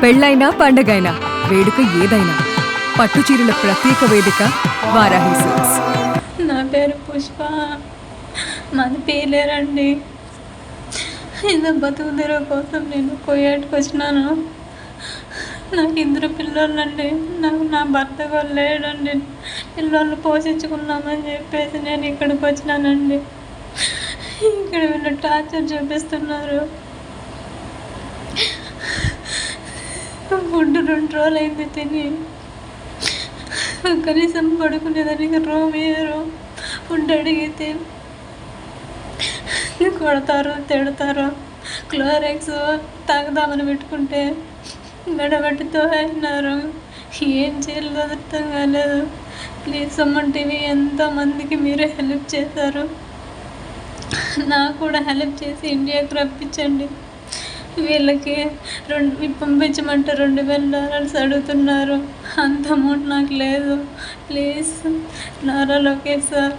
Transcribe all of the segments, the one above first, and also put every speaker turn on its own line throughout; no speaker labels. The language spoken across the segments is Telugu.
పెళ్ళైనా పండగైనా వేడుక ఏదైనా పట్టు చీరల ప్రత్యేక వేదిక వారాహి సిల్క్స్.
నా పేరు పుష్ప, మాది పేలేరండి. ఏదో బతుకు తెరువు కోసం నేను కోయాటికి వచ్చినాను. నాకు 2 పిల్లలండి. నాకు నా భర్త కూడా లేడండి. పిల్లలు పోషించుకున్నామని చెప్పేసి నేను ఇక్కడికి వచ్చినానండి. ఇక్కడ వీళ్ళు టార్చర్ చూపిస్తున్నారు. ఫుడ్ 2 రోజులు అయింది తిని, కనీసం పడుకునేదానికి రూమ్ ఇయ్యరు. ఫుడ్ అడిగితే కొడతారు, తిడతారు. క్లోరెక్స్ తాగుదామని పెట్టుకుంటే మెడబెట్టుతో అయినారు. ఏం చేయాలో అర్థం కాలేదు. ప్లీజ్ సుమన్ టీవీ ఎంతోమందికి మీరే హెల్ప్ చేశారు. నాకు కూడా హెల్ప్ చేసి ఇండియాకి రప్పించండి. వీళ్ళకి పంపించమంటే $2,000 అడుగుతున్నారు. అంత అమౌంట్ నాకు లేదు. Please Nara Lokesh sir,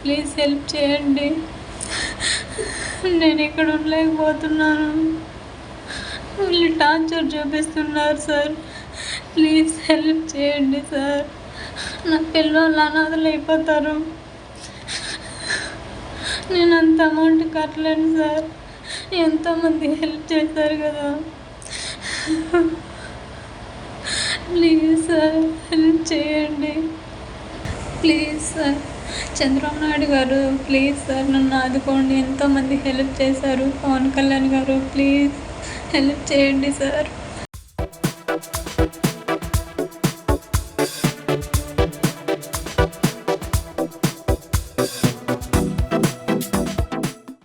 please help చేయండి. నేను ఇక్కడ ఉండలేకపోతున్నాను. వీళ్ళు టార్చర్ చూపిస్తున్నారు సార్. ప్లీజ్ హెల్ప్ చేయండి సార్. నా పిల్లలు అనాథలు అయిపోతారు. నేను అంత అమౌంట్ కట్టలేను సార్. ఎంతోమంది హెల్ప్ చేశారు కదా. ప్లీజ్ సార్ హెల్ప్ చేయండి. ప్లీజ్ సార్ చంద్రబాబు నాయుడు గారు, ప్లీజ్ సార్ నన్ను ఆదుకోండి. ఎంతోమంది హెల్ప్ చేశారు. పవన్ కళ్యాణ్ గారు, ప్లీజ్ హెల్ప్ చేయండి సార్.